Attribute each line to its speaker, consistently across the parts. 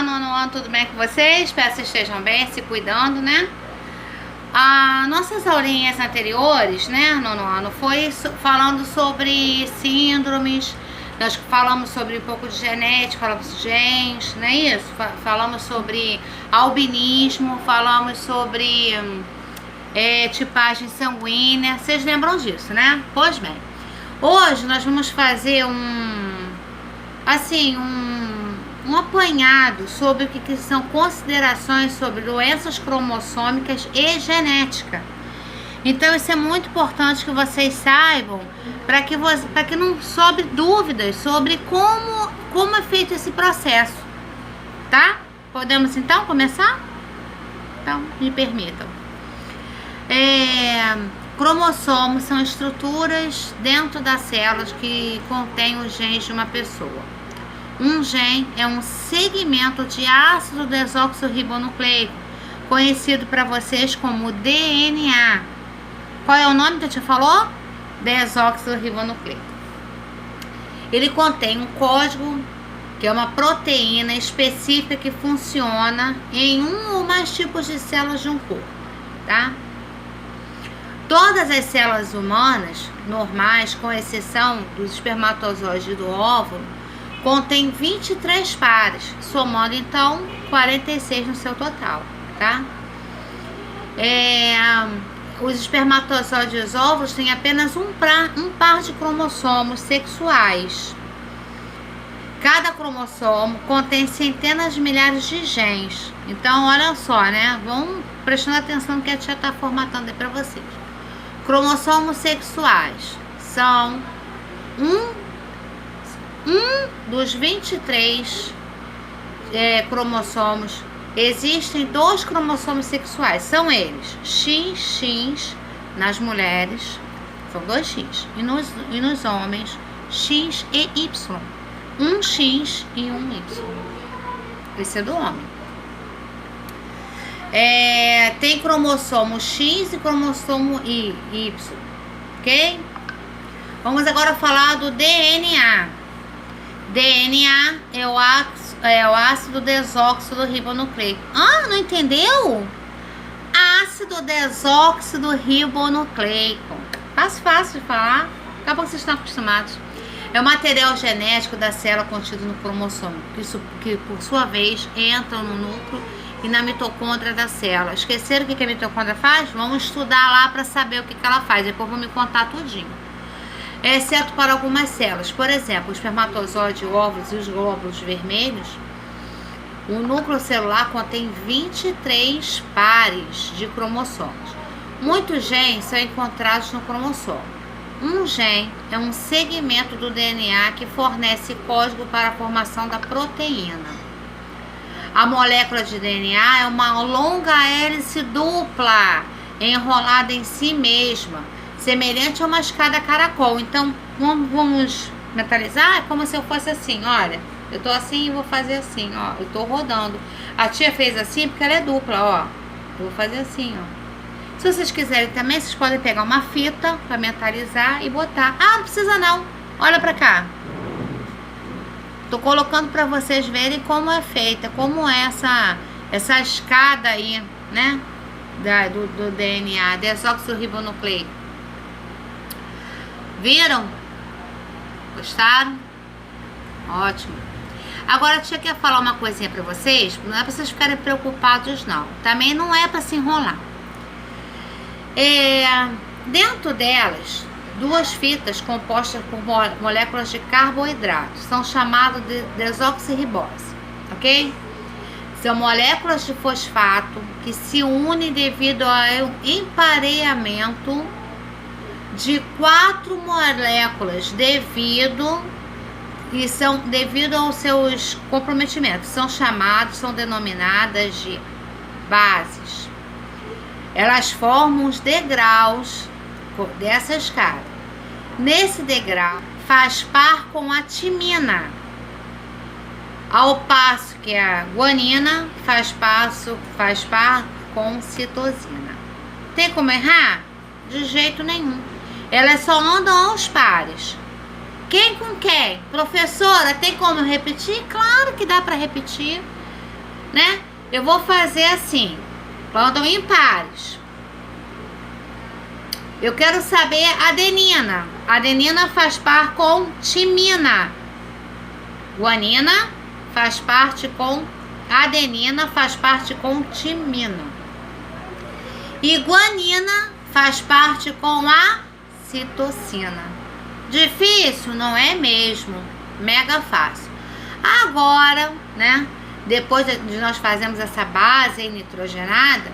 Speaker 1: Nono ano, tudo bem com vocês? Espero que vocês estejam bem, se cuidando, né? Nossas aulinhas anteriores, né, nono ano, foi falando sobre síndromes. Nós falamos sobre um pouco de genética, falamos de genes, não é isso? Falamos sobre albinismo, falamos sobre tipagem sanguínea. Vocês lembram disso, né? Pois bem, hoje nós vamos fazer um apanhado sobre o que são considerações sobre doenças cromossômicas e genética. Então isso é muito importante que vocês saibam, para que não sobre dúvidas sobre como é feito esse processo, tá? Podemos então começar? Então, me permitam. Cromossomos são estruturas dentro das células que contêm os genes de uma pessoa. Um gene é um segmento de ácido desoxirribonucleico, conhecido para vocês como DNA. Qual é o nome que a tia falou? Desoxirribonucleico. Ele contém um código, que é uma proteína específica que funciona em um ou mais tipos de células de um corpo, tá? Todas as células humanas normais, com exceção dos espermatozoides e do óvulo, contém 23 pares, somando então 46 no seu total, tá? Os espermatozoides e os óvulos têm apenas um par de cromossomos sexuais. Cada cromossomo contém centenas de milhares de genes. Então, olha só, né? Vão prestando atenção no que a tia está formatando aí para vocês. Cromossomos sexuais são um dos 23 cromossomos. Existem 2 cromossomos sexuais, são eles XX nas mulheres, são 2 X, e nos homens X e Y, um X e um Y. Esse é do homem. Tem cromossomo X e cromossomo Y, ok? Vamos agora falar do DNA. DNA é o ácido desoxirribonucleico. Não entendeu? Ácido desoxirribonucleico. Fácil de falar. Acaba que vocês estão acostumados. É o material genético da célula contido no cromossomo, que por sua vez entra no núcleo e na mitocôndria da célula. Esqueceram o que a mitocôndria faz? Vamos estudar lá para saber o que ela faz. Depois vou me contar tudinho. Exceto para algumas células. Por exemplo, o espermatozoide, óvulos e os glóbulos vermelhos, o núcleo celular contém 23 pares de cromossomos. Muitos genes são encontrados no cromossomo. Um gene é um segmento do DNA que fornece código para a formação da proteína. A molécula de DNA é uma longa hélice dupla, enrolada em si mesma, semelhante a uma escada caracol. Então, vamos mentalizar? É como se eu fosse assim, olha. Eu tô assim e vou fazer assim, ó. Eu tô rodando. A tia fez assim porque ela é dupla, ó. Eu vou fazer assim, ó. Se vocês quiserem também, vocês podem pegar uma fita pra mentalizar e botar. Não precisa não. Olha pra cá. Tô colocando pra vocês verem como é feita, como é essa escada aí, né? Do DNA, desoxirribonucleico. Viram? Gostaram? Ótimo. Agora a tia quer falar uma coisinha pra vocês. Não é pra vocês ficarem preocupados não. Também não é pra se enrolar. Dentro delas, 2 fitas compostas por moléculas de carboidratos são chamadas de desoxirribose, ok? São moléculas de fosfato que se unem devido ao empareamento de 4 moléculas devido aos seus comprometimentos. São denominadas de bases. Elas formam os degraus dessa escada. Nesse degrau faz par com a timina, ao passo que a guanina faz par com citosina. Tem como errar? De jeito nenhum. Elas só andam aos pares. Quem com quem? Professora, tem como repetir? Claro que dá para repetir. né? Eu vou fazer assim, quando impares. Eu quero saber adenina. Adenina faz par com timina. Guanina faz parte com adenina, faz parte com timina. E guanina faz parte com a citocina. Difícil? Não é mesmo. Mega fácil. Agora, né? Depois de nós fazermos essa base nitrogenada,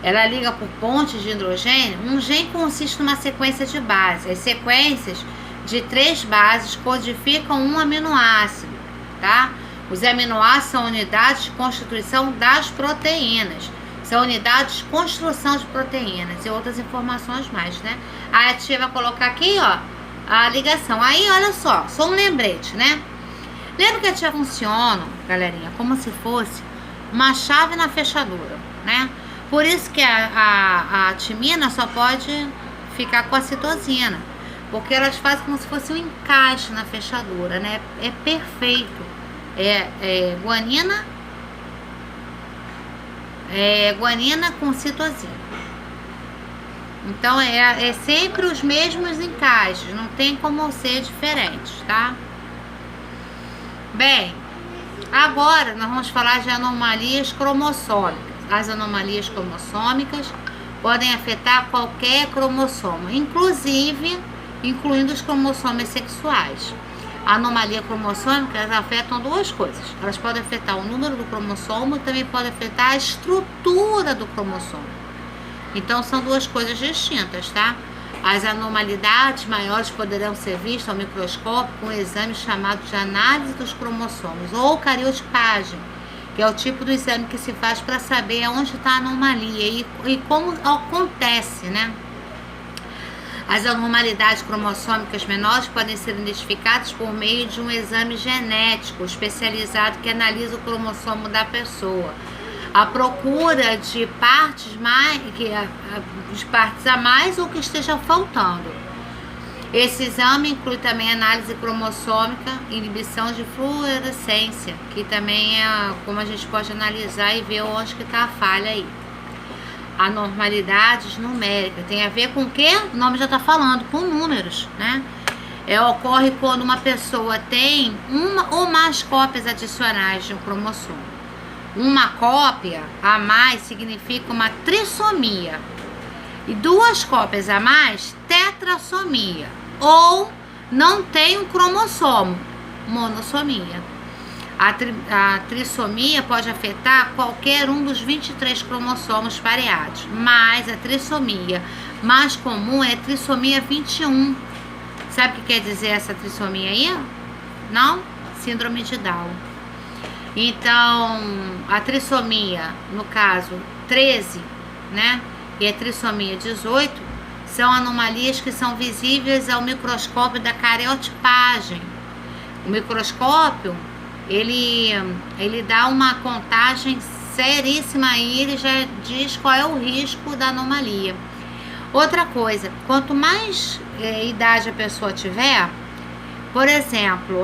Speaker 1: ela liga por pontes de hidrogênio. Um gene consiste numa sequência de bases. As sequências de 3 bases codificam um aminoácido, tá? Os aminoácidos são unidades de constituição das proteínas. São unidades de construção de proteínas e outras informações mais, né? Aí a tia vai colocar aqui, ó, a ligação. Aí, olha só um lembrete, né? Lembra que a tia funciona, galerinha, como se fosse uma chave na fechadura, né? Por isso que a timina só pode ficar com a citosina, porque elas fazem como se fosse um encaixe na fechadura, né? É perfeito. Guanina com citosina. Então é sempre os mesmos encaixes, não tem como ser diferente, tá? Bem, agora nós vamos falar de anomalias cromossômicas. As anomalias cromossômicas podem afetar qualquer cromossomo, incluindo os cromossomos sexuais. A anomalia cromossômica, elas afetam 2 coisas. Elas podem afetar o número do cromossomo e também podem afetar a estrutura do cromossomo. Então, são 2 coisas distintas, tá? As anormalidades maiores poderão ser vistas ao microscópio com um exame chamado de análise dos cromossomos, ou cariotipagem, que é o tipo do exame que se faz para saber onde está a anomalia e como acontece, né? As anormalidades cromossômicas menores podem ser identificadas por meio de um exame genético especializado que analisa o cromossomo da pessoa, à procura de partes a mais ou que esteja faltando. Esse exame inclui também análise cromossômica, inibição de fluorescência, que também é como a gente pode analisar e ver onde que está a falha aí. Anormalidades numéricas tem a ver com o que? O nome já está falando, com números, né? Ocorre quando uma pessoa tem uma ou mais cópias adicionais de um cromossomo. Uma cópia a mais significa uma trissomia. E 2 cópias a mais, tetrassomia. Ou não tem um cromossomo, monossomia. A trissomia pode afetar qualquer um dos 23 cromossomos pareados, mas a trissomia mais comum é a trissomia 21. Sabe o que quer dizer essa trissomia aí? Não? Síndrome de Down. Então, a trissomia, no caso 13, né? E a trissomia 18 são anomalias que são visíveis ao microscópio da cariotipagem. O microscópio, ele dá uma contagem seríssima e ele já diz qual é o risco da anomalia. Outra coisa, quanto mais idade a pessoa tiver, por exemplo,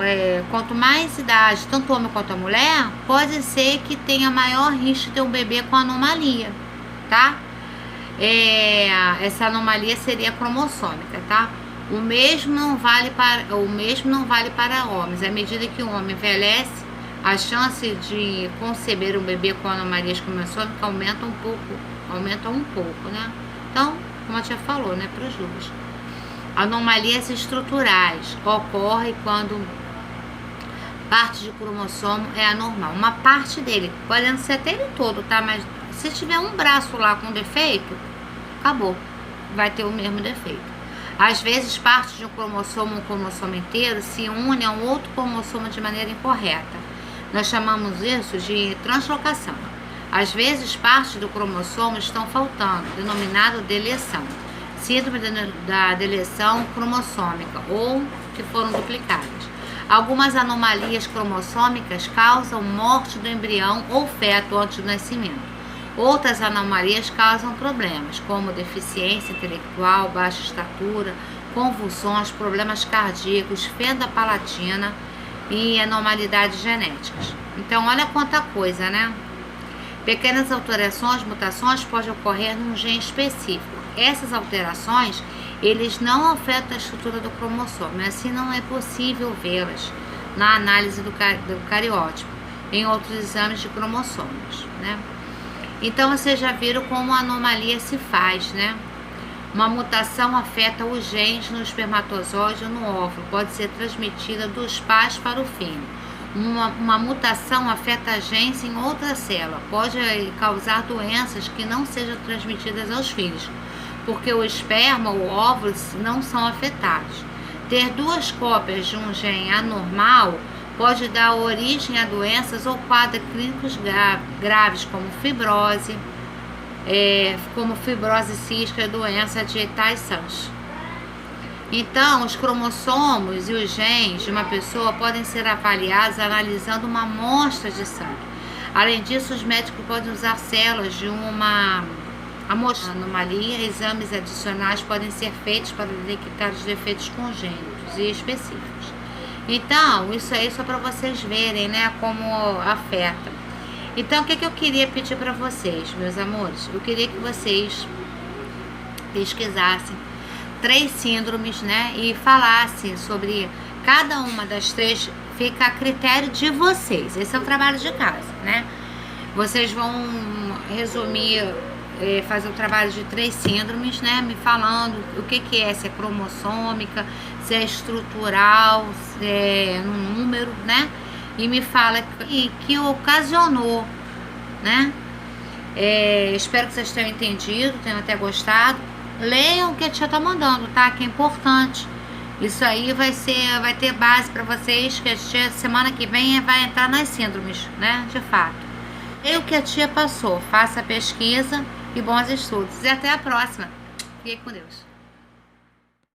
Speaker 1: quanto mais idade, tanto o homem quanto a mulher, pode ser que tenha maior risco de ter um bebê com anomalia, tá? Essa anomalia seria cromossômica, tá? O mesmo não vale para homens. À medida que o homem envelhece, a chance de conceber um bebê com anomalias cromossômicas aumenta um pouco, né? Então, como a tia falou, né, para os dois. Anomalias estruturais ocorrem quando parte de cromossomo é anormal. Uma parte dele, pode não ser até ele todo, tá? Mas se tiver um braço lá com defeito, acabou, vai ter o mesmo defeito. Às vezes, parte de um cromossomo inteiro se une a um outro cromossomo de maneira incorreta. Nós chamamos isso de translocação. Às vezes, partes do cromossomo estão faltando, denominado deleção. Síndrome da deleção cromossômica, ou que foram duplicadas. Algumas anomalias cromossômicas causam morte do embrião ou feto antes do nascimento. Outras anomalias causam problemas, como deficiência intelectual, baixa estatura, convulsões, problemas cardíacos, fenda palatina e anormalidades genéticas. Então, olha quanta coisa, né? Pequenas alterações, mutações podem ocorrer num gene específico. Essas alterações, eles não afetam a estrutura do cromossomo, assim não é possível vê-las na análise do cariótipo, em outros exames de cromossomos, né? Então, vocês já viram como a anomalia se faz, né? Uma mutação afeta os genes no espermatozoide ou no óvulo, pode ser transmitida dos pais para o filho. Uma mutação afeta genes em outra célula, pode causar doenças que não sejam transmitidas aos filhos, porque o esperma ou óvulos não são afetados. Ter duas cópias de um gene anormal pode dar origem a doenças ou quadros clínicos graves, como fibrose cística, doença de Tay-Sachs. Então, os cromossomos e os genes de uma pessoa podem ser avaliados analisando uma amostra de sangue. Além disso, os médicos podem usar células de uma anomalia. Exames adicionais podem ser feitos para detectar os defeitos congênitos e específicos. Então, isso aí é só para vocês verem, né, como afeta. Então, o que eu queria pedir para vocês, meus amores? Eu queria que vocês pesquisassem 3 síndromes, né, e falassem sobre cada uma das 3, fica a critério de vocês. Esse é o trabalho de casa, né? Vocês vão resumir, fazer o trabalho de 3 síndromes, né, me falando o que é, se é cromossômica, se é estrutural, se é no número, né? E me fala que ocasionou, né? Espero que vocês tenham entendido, tenham até gostado. Leiam o que a tia tá mandando, tá? Que é importante. Isso aí vai ter base para vocês, que a tia semana que vem vai entrar nas síndromes, né? De fato. Leiam o que a tia passou, faça a pesquisa e bons estudos. E até a próxima. Fique com Deus.